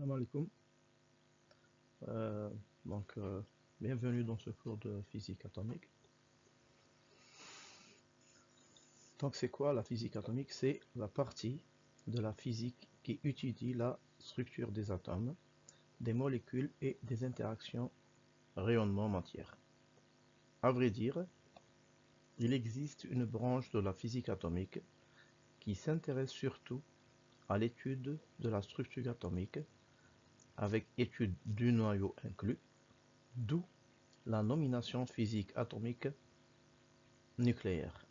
Salam alaikum. Euh, donc, bienvenue dans ce cours de physique atomique. Donc, c'est quoi la physique atomique? C'est la partie de la physique qui étudie la structure des atomes, des molécules et des interactions rayonnement-matière. À vrai dire, il existe une branche de la physique atomique qui s'intéresse surtout à l'étude de la structure atomique, avec étude du noyau inclus, d'où la nomination physique atomique nucléaire.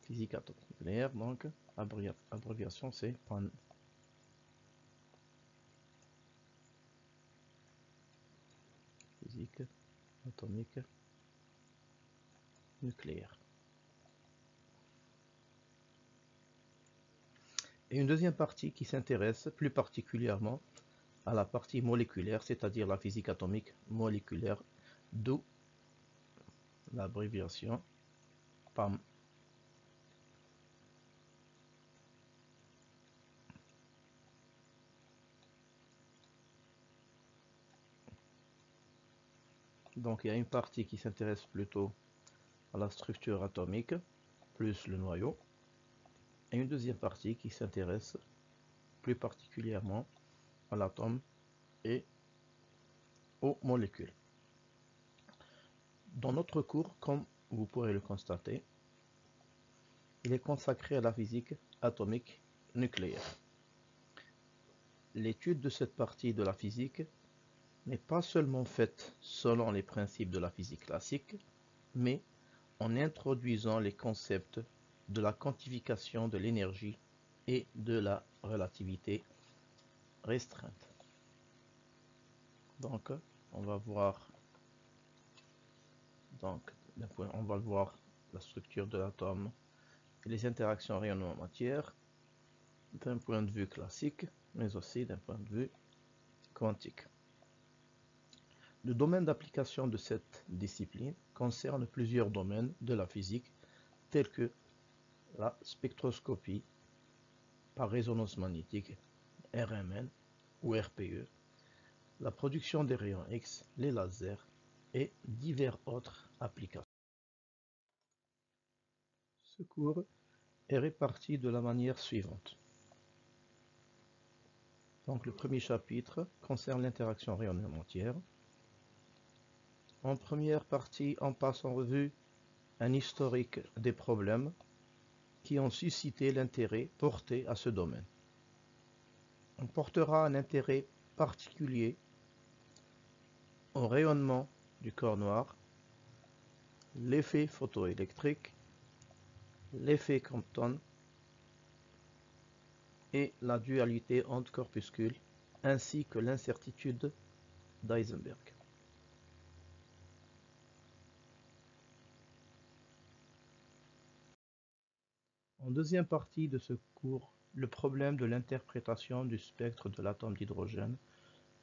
Physique atomique nucléaire, donc, abréviation c'est PAN. Physique atomique nucléaire. Et une deuxième partie qui s'intéresse plus particulièrement à la partie moléculaire, c'est-à-dire la physique atomique moléculaire, d'où l'abréviation PAM. Donc il y a une partie qui s'intéresse plutôt à la structure atomique, plus le noyau, et une deuxième partie qui s'intéresse plus particulièrement à l'atome et aux molécules. Dans notre cours, comme vous pourrez le constater, il est consacré à la physique atomique nucléaire. L'étude de cette partie de la physique n'est pas seulement faite selon les principes de la physique classique, mais en introduisant les concepts de la quantification de l'énergie et de la relativité restreinte. Donc, on va voir la structure de l'atome et les interactions rayonnement-matière d'un point de vue classique, mais aussi d'un point de vue quantique. Le domaine d'application de cette discipline concerne plusieurs domaines de la physique, tels que la spectroscopie par résonance magnétique, RMN ou RPE, la production des rayons X, les lasers et divers autres applications. Ce cours est réparti de la manière suivante. Donc le premier chapitre concerne l'interaction rayonnement-matière. En première partie, on passe en revue un historique des problèmes qui ont suscité l'intérêt porté à ce domaine. On portera un intérêt particulier au rayonnement du corps noir, l'effet photoélectrique, l'effet Compton et la dualité onde-corpuscule, ainsi que l'incertitude d'Heisenberg. En deuxième partie de ce cours, le problème de l'interprétation du spectre de l'atome d'hydrogène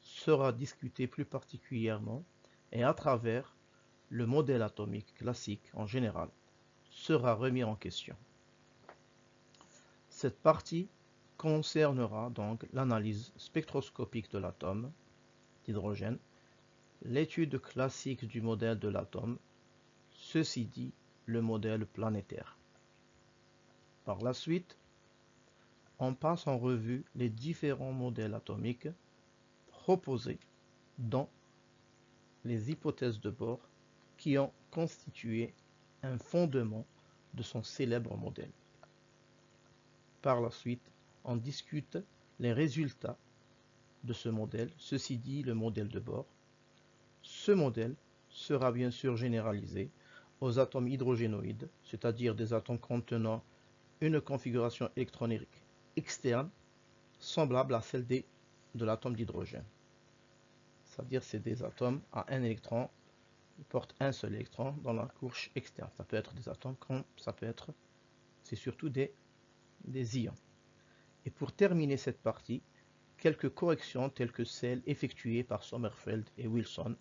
sera discuté plus particulièrement et à travers le modèle atomique classique en général sera remis en question. Cette partie concernera donc l'analyse spectroscopique de l'atome d'hydrogène, l'étude classique du modèle de l'atome, ceci dit le modèle planétaire. Par la suite, on passe en revue les différents modèles atomiques proposés dans les hypothèses de Bohr qui ont constitué un fondement de son célèbre modèle. Par la suite, on discute les résultats de ce modèle, ceci dit le modèle de Bohr. Ce modèle sera bien sûr généralisé aux atomes hydrogénoïdes, c'est-à-dire des atomes contenant une configuration électronique externe semblable à celle de l'atome d'hydrogène. C'est-à-dire c'est des atomes à un électron, ils portent un seul électron dans la couche externe. Ça peut être des atomes comme ça peut être, c'est surtout des ions. Et pour terminer cette partie, quelques corrections telles que celles effectuées par Sommerfeld et Wilson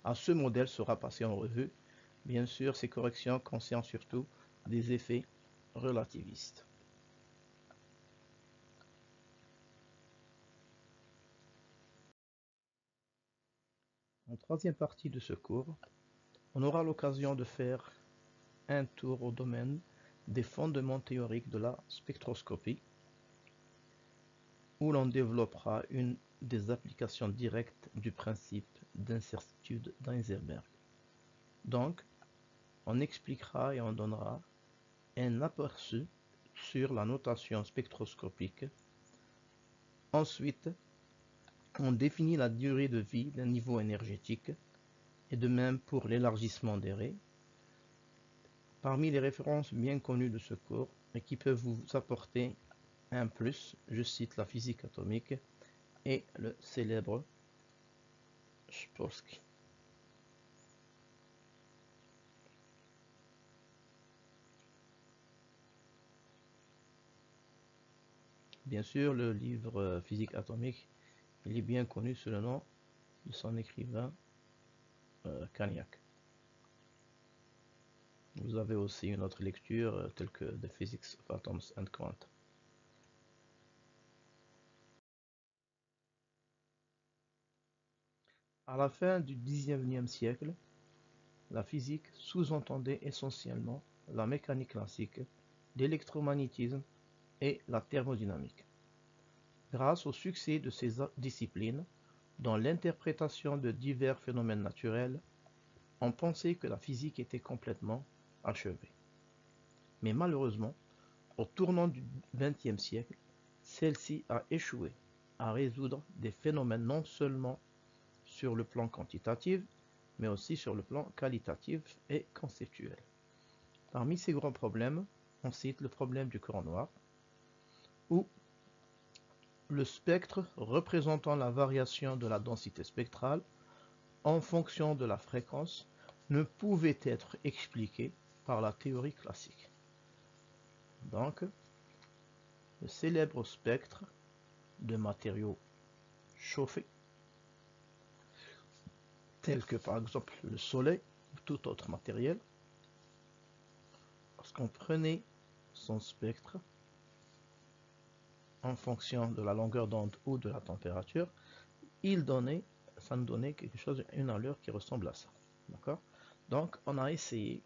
à ce modèle sera passé en revue. Bien sûr, ces corrections concernent surtout des effets relativistes. En troisième partie de ce cours, on aura l'occasion de faire un tour au domaine des fondements théoriques de la spectroscopie, où l'on développera une des applications directes du principe d'incertitude d'Heisenberg. Donc, on expliquera et on donnera un aperçu sur la notation spectroscopique. Ensuite, on définit la durée de vie d'un niveau énergétique, et de même pour l'élargissement des raies. Parmi les références bien connues de ce cours et qui peuvent vous apporter un plus, je cite la physique atomique et le célèbre Sporsky. Bien sûr, le livre Physique atomique, il est bien connu sous le nom de son écrivain Cagnac. Vous avez aussi une autre lecture telle que The Physics of Atoms and Quanta. À la fin du XIXe siècle, la physique sous-entendait essentiellement la mécanique classique, l'électromagnétisme et la thermodynamique. Grâce au succès de ces disciplines, dans l'interprétation de divers phénomènes naturels, on pensait que la physique était complètement achevée. Mais malheureusement, au tournant du XXe siècle, celle-ci a échoué à résoudre des phénomènes non seulement sur le plan quantitatif, mais aussi sur le plan qualitatif et conceptuel. Parmi ces grands problèmes, on cite le problème du courant noir, où le spectre représentant la variation de la densité spectrale en fonction de la fréquence ne pouvait être expliqué par la théorie classique. Donc, le célèbre spectre de matériaux chauffés, tels que par exemple le Soleil ou tout autre matériel, lorsqu'on prenait son spectre en fonction de la longueur d'onde ou de la température, ça nous donnait quelque chose, une allure qui ressemble à ça. D'accord? Donc, on a essayé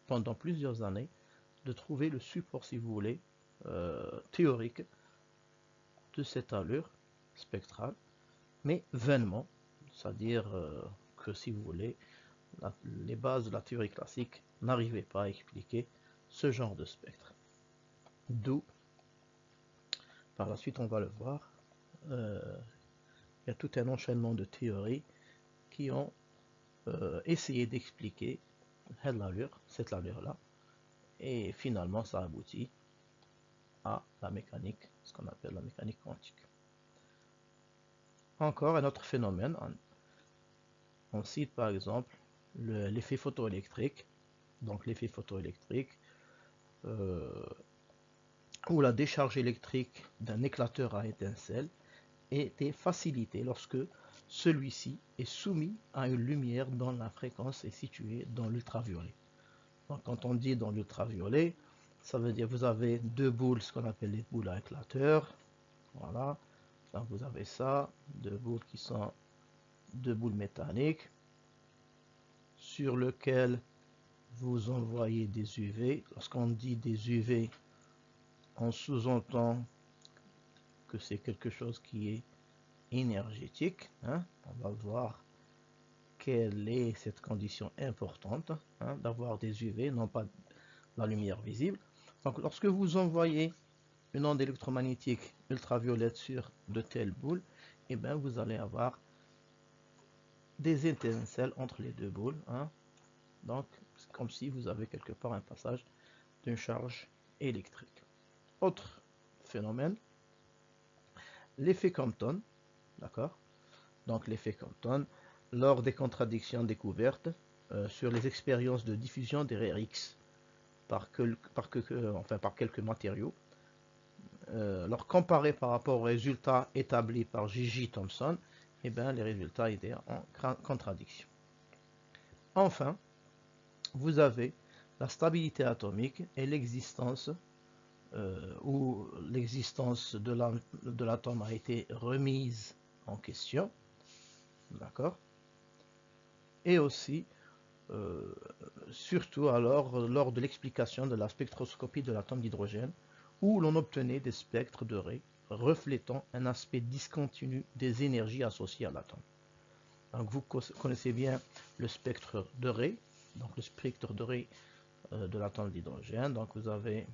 pendant plusieurs années de trouver le support, si vous voulez, théorique de cette allure spectrale, mais vainement, c'est-à-dire que, si vous voulez, les bases de la théorie classique n'arrivaient pas à expliquer ce genre de spectre. D'où, par la suite, on va le voir, il y a tout un enchaînement de théories qui ont essayé d'expliquer cette allure-là, et finalement ça aboutit à la mécanique, ce qu'on appelle la mécanique quantique. Encore un autre phénomène, on cite par exemple l'effet photoélectrique, donc l'effet photoélectrique, où la décharge électrique d'un éclateur à étincelle était facilitée lorsque celui-ci est soumis à une lumière dont la fréquence est située dans l'ultraviolet. Donc quand on dit dans l'ultraviolet, ça veut dire que vous avez deux boules, ce qu'on appelle les boules à éclateur. Voilà. Donc vous avez ça, deux boules qui sont deux boules métalliques sur lesquelles vous envoyez des UV. Lorsqu'on dit des UV, on sous-entend que c'est quelque chose qui est énergétique. Hein. On va voir quelle est cette condition importante, hein, d'avoir des UV, non pas la lumière visible. Donc lorsque vous envoyez une onde électromagnétique ultraviolette sur de telles boules, et bien vous allez avoir des étincelles entre les deux boules. Hein. Donc c'est comme si vous avez quelque part un passage d'une charge électrique. Autre phénomène, l'effet Compton, d'accord? Donc l'effet Compton, lors des contradictions découvertes sur les expériences de diffusion des rayons X par quelques matériaux, leur comparer par rapport aux résultats établis par J.J. Thomson, et bien les résultats étaient en contradiction. Enfin, vous avez la stabilité atomique et l'existence où l'existence de l'atome a été remise en question. D'accord? et aussi surtout alors lors de l'explication de la spectroscopie de l'atome d'hydrogène, où l'on obtenait des spectres de raies reflétant un aspect discontinu des énergies associées à l'atome. Donc vous connaissez bien le spectre de raies, donc le spectre de raies de l'atome d'hydrogène. Donc vous avez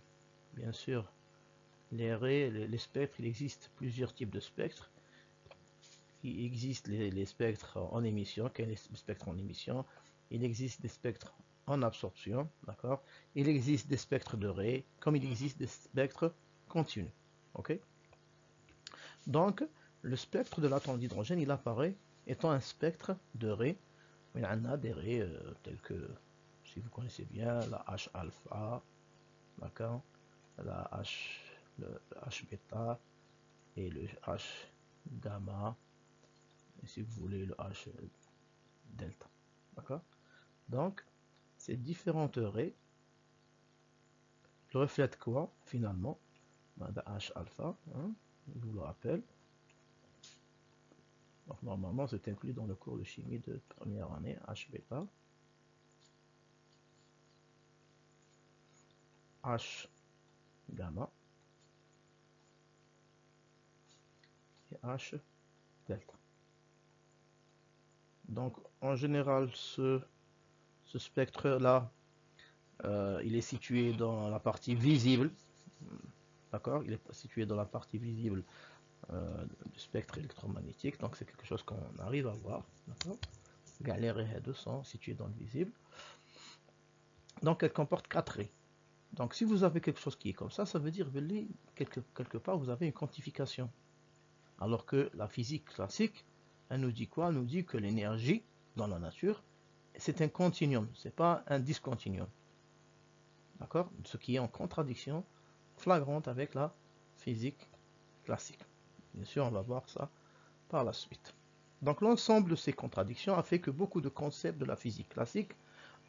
bien sûr les raies, les spectres. Il existe plusieurs types de spectres. Il existe les spectres en émission. Quel est le spectre en émission? Il existe des spectres en absorption, d'accord? Il existe des spectres de raies, comme il existe des spectres continus, ok? Donc, le spectre de l'atome d'hydrogène, il apparaît étant un spectre de raies. Il y en a des raies telles que, si vous connaissez bien, la H-alpha, d'accord? La H, le H-bêta et le H-gamma, et si vous voulez le H-delta, d'accord? Donc, ces différentes raies reflètent quoi, finalement? Ben, H-alpha, hein, je vous le rappelle. Donc, normalement, c'est inclus dans le cours de chimie de première année, H-bêta, H-gamma et H-delta. Donc, en général, ce spectre-là, il est situé dans la partie visible, d'accord? Il est situé dans la partie visible du spectre électromagnétique, donc c'est quelque chose qu'on arrive à voir, d'accord? Les raies sont situées dans le visible. Donc, elle comporte 4 raies. Donc, si vous avez quelque chose qui est comme ça veut dire que quelque part, vous avez une quantification. Alors que la physique classique, elle nous dit quoi? Elle nous dit que l'énergie dans la nature, c'est un continuum, c'est pas un discontinuum. D'accord? Ce qui est en contradiction flagrante avec la physique classique. Bien sûr, on va voir ça par la suite. Donc l'ensemble de ces contradictions a fait que beaucoup de concepts de la physique classique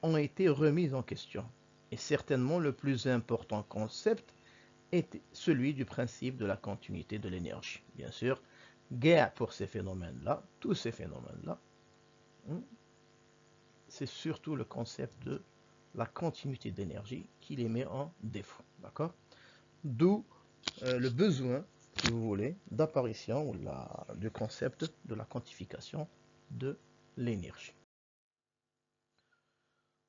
ont été remis en question. Et certainement le plus important concept est celui du principe de la continuité de l'énergie. Bien sûr, guère pour ces phénomènes-là, tous ces phénomènes-là, c'est surtout le concept de la continuité d'énergie qui les met en défaut. D'accord? D'où le besoin, si vous voulez, d'apparition du concept de la quantification de l'énergie.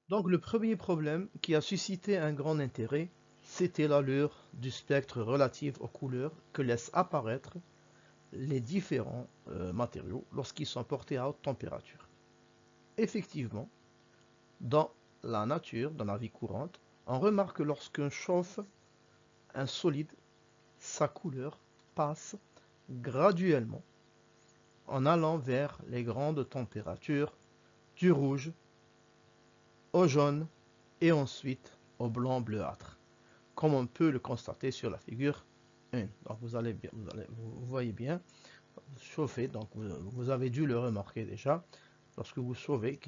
Donc le premier problème qui a suscité un grand intérêt, c'était l'allure du spectre relative aux couleurs que laissent apparaître les différents matériaux lorsqu'ils sont portés à haute température. Effectivement, dans la nature, dans la vie courante, on remarque que lorsqu'on chauffe un solide, sa couleur passe graduellement en allant vers les grandes températures du rouge au jaune et ensuite au blanc bleuâtre, comme on peut le constater sur la figure 1. Donc vous voyez bien, chauffer, donc vous avez dû le remarquer déjà, lorsque vous chauffez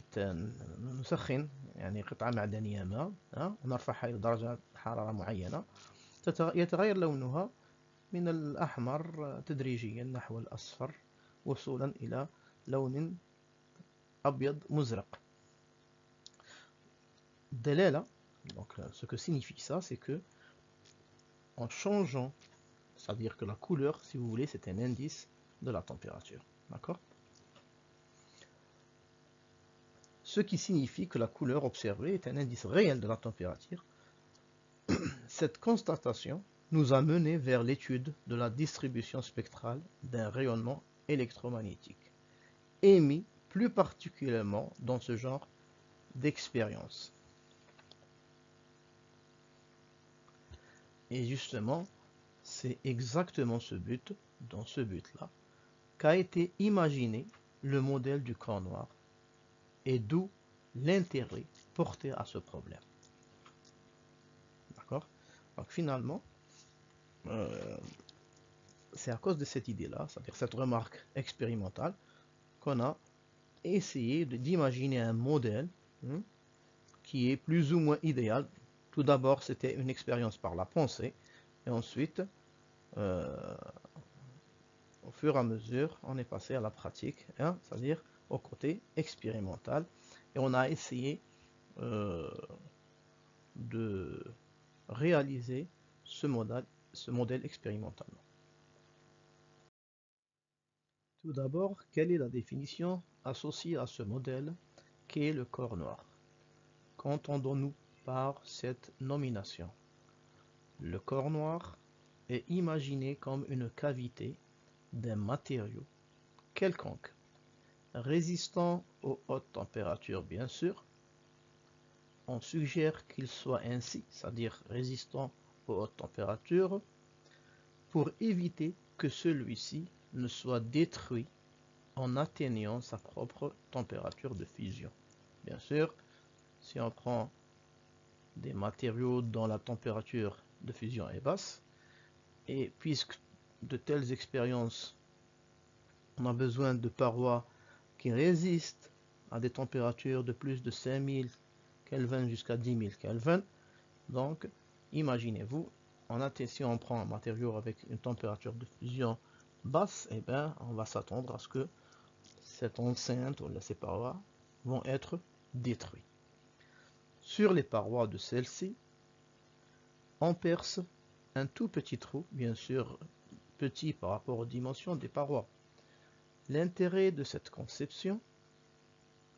نسخن يعني قطعة معدنية ماء ونرفعها إلى درجة حرارة معينة يتغير لونها من الأحمر تدريجيا نحو الأصفر وصولا إلى لون أبيض مزرق. Dalila, donc ce que signifie ça, c'est que en changeant, c'est-à-dire que la couleur, si vous voulez, c'est un indice de la température, d'accord? Ce qui signifie que la couleur observée est un indice réel de la température. Cette constatation nous a mené vers l'étude de la distribution spectrale d'un rayonnement électromagnétique, émis plus particulièrement dans ce genre d'expérience. Et justement, c'est exactement dans ce but-là, qu'a été imaginé le modèle du corps noir, et d'où l'intérêt porté à ce problème. D'accord? Donc finalement, c'est à cause de cette idée-là, c'est-à-dire cette remarque expérimentale, qu'on a essayé d'imaginer un modèle qui est plus ou moins idéal. Tout d'abord, c'était une expérience par la pensée, et ensuite, au fur et à mesure, on est passé à la pratique, c'est-à-dire au côté expérimental. et on a essayé de réaliser ce modèle expérimentalement. Tout d'abord, quelle est la définition associée à ce modèle qu'est le corps noir? Qu'entendons-nous par cette nomination? Le corps noir est imaginé comme une cavité d'un matériau quelconque, résistant aux hautes températures bien sûr. On suggère qu'il soit ainsi, c'est-à-dire résistant aux hautes températures, pour éviter que celui-ci ne soit détruit en atteignant sa propre température de fusion. Bien sûr, si on prend des matériaux dont la température de fusion est basse, et puisque de telles expériences, on a besoin de parois qui résistent à des températures de plus de 5000 Kelvin jusqu'à 10 000 Kelvin. Donc, imaginez-vous, si on prend un matériau avec une température de fusion basse, eh bien, on va s'attendre à ce que cette enceinte ou ces parois vont être détruites. Sur les parois de celle-ci, on perce un tout petit trou, bien sûr petit par rapport aux dimensions des parois. L'intérêt de cette conception,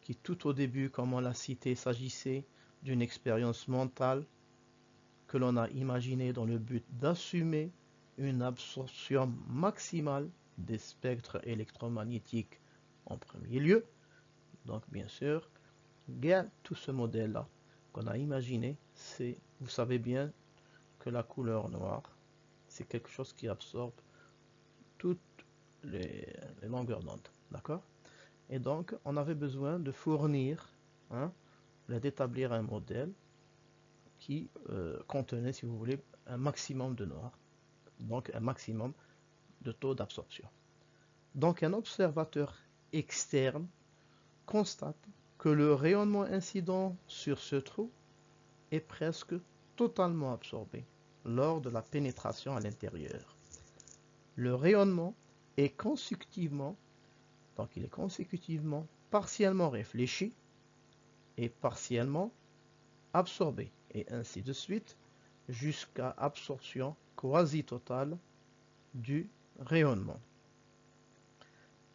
qui tout au début, comme on l'a cité, s'agissait d'une expérience mentale que l'on a imaginée dans le but d'assumer une absorption maximale des spectres électromagnétiques en premier lieu. Donc bien sûr, tout ce modèle-là qu'on a imaginé, vous savez bien que la couleur noire, c'est quelque chose qui absorbe toutes les longueurs d'onde, d'accord? Et donc, on avait besoin de fournir, d'établir un modèle qui contenait, si vous voulez, un maximum de noir, donc un maximum de taux d'absorption. Donc, un observateur externe constate que le rayonnement incident sur ce trou est presque totalement absorbé lors de la pénétration à l'intérieur. Le rayonnement est consécutivement, partiellement réfléchi et partiellement absorbé, et ainsi de suite, jusqu'à absorption quasi totale du rayonnement.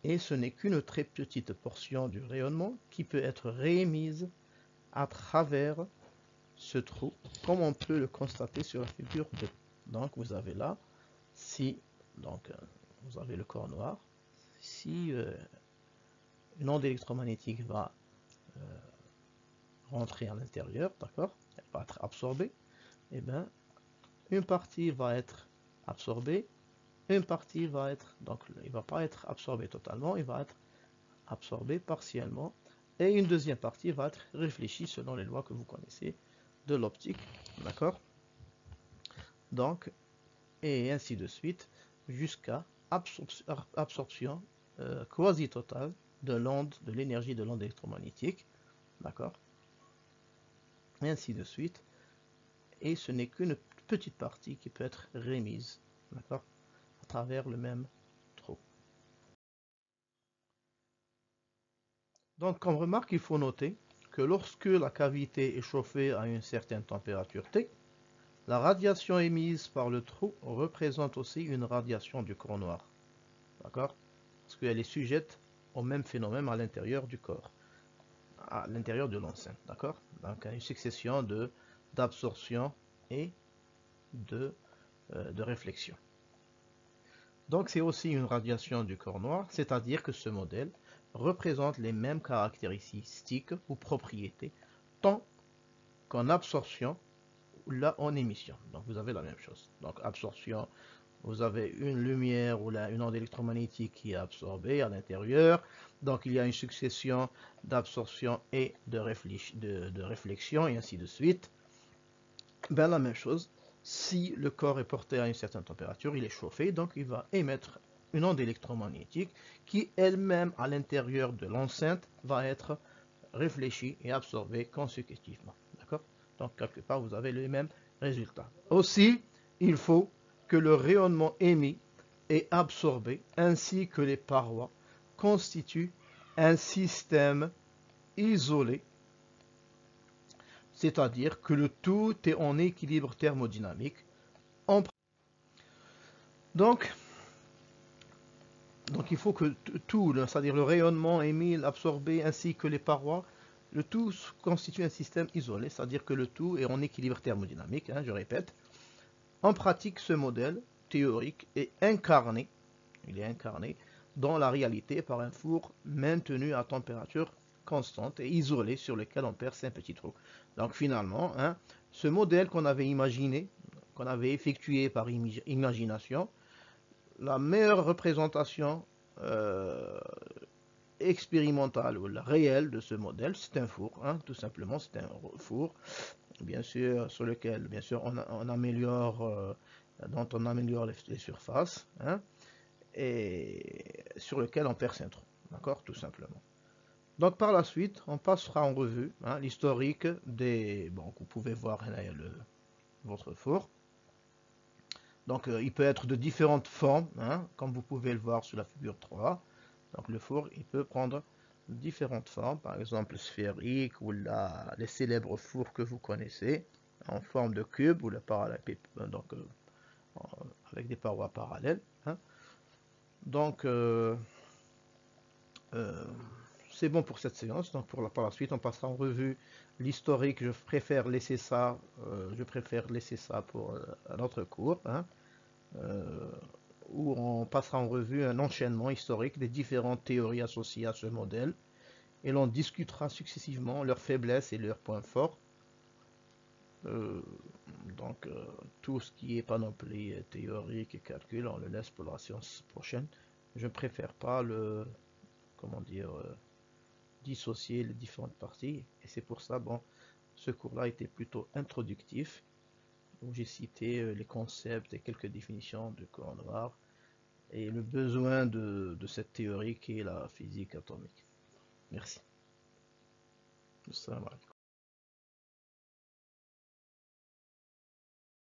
Et ce n'est qu'une très petite portion du rayonnement qui peut être réémise à travers ce trou, comme on peut le constater sur la figure 2. Donc vous avez là, vous avez le corps noir. Si une onde électromagnétique va rentrer à l'intérieur, d'accord, elle va être absorbée, et bien une partie va être absorbée, une partie va être, donc il ne va pas être absorbé totalement, il va être absorbé partiellement, et une deuxième partie va être réfléchie selon les lois que vous connaissez de l'optique, d'accord? Donc, et ainsi de suite, jusqu'à absorption quasi totale de l'énergie de l'onde électromagnétique, d'accord? Et ainsi de suite, et ce n'est qu'une petite partie qui peut être rémise, d'accord, à travers le même trou. Donc, comme remarque, il faut noter que lorsque la cavité est chauffée à une certaine température T, la radiation émise par le trou représente aussi une radiation du corps noir, d'accord, parce qu'elle est sujette au même phénomène à l'intérieur du corps, à l'intérieur de l'enceinte, d'accord. Donc, une succession d'absorption et de réflexion. Donc c'est aussi une radiation du corps noir, c'est-à-dire que ce modèle représente les mêmes caractéristiques ou propriétés tant qu'en absorption ou là en émission. Donc vous avez la même chose. Donc absorption, vous avez une lumière ou une onde électromagnétique qui est absorbée à l'intérieur. Donc il y a une succession d'absorption et de réflexion et ainsi de suite. Ben, la même chose. Si le corps est porté à une certaine température, il est chauffé, donc il va émettre une onde électromagnétique qui elle-même, à l'intérieur de l'enceinte, va être réfléchie et absorbée consécutivement. D'accord? Donc, quelque part, vous avez les mêmes résultats. Aussi, il faut que le rayonnement émis et absorbé, ainsi que les parois, constituent un système isolé c'est-à-dire que le tout est en équilibre thermodynamique. Donc il faut que tout, c'est-à-dire le rayonnement émis, absorbé, ainsi que les parois, le tout constitue un système isolé, c'est-à-dire que le tout est en équilibre thermodynamique, je répète. En pratique, ce modèle théorique est incarné, il est incarné dans la réalité par un four maintenu à température constante et isolé sur lequel on perce un petit trou. Donc finalement, ce modèle qu'on avait imaginé, qu'on avait effectué par imagination, la meilleure représentation expérimentale ou réelle de ce modèle, c'est un four, tout simplement, c'est un four, bien sûr, sur lequel, bien sûr, on améliore, dont on améliore les surfaces, et sur lequel on perce un trou, d'accord, tout simplement. Donc par la suite, on passera en revue l'historique des, bon, vous pouvez voir votre four. Donc il peut être de différentes formes, comme vous pouvez le voir sur la figure 3. Donc le four, il peut prendre différentes formes, par exemple sphérique ou les célèbres fours que vous connaissez, en forme de cube ou le donc avec des parois parallèles. Donc c'est bon pour cette séance. Donc par la suite, on passera en revue l'historique. Je préfère laisser ça pour un autre cours. Où on passera en revue un enchaînement historique des différentes théories associées à ce modèle et l'on discutera successivement leurs faiblesses et leurs points forts. Donc tout ce qui est panoplie théorique et calcul, on le laisse pour la séance prochaine. Je ne préfère pas dissocier les différentes parties, et c'est pour ça, bon, ce cours-là était plutôt introductif, où j'ai cité les concepts et quelques définitions de courant noir, et le besoin de cette théorie qui est la physique atomique. Merci. Salam alaikum.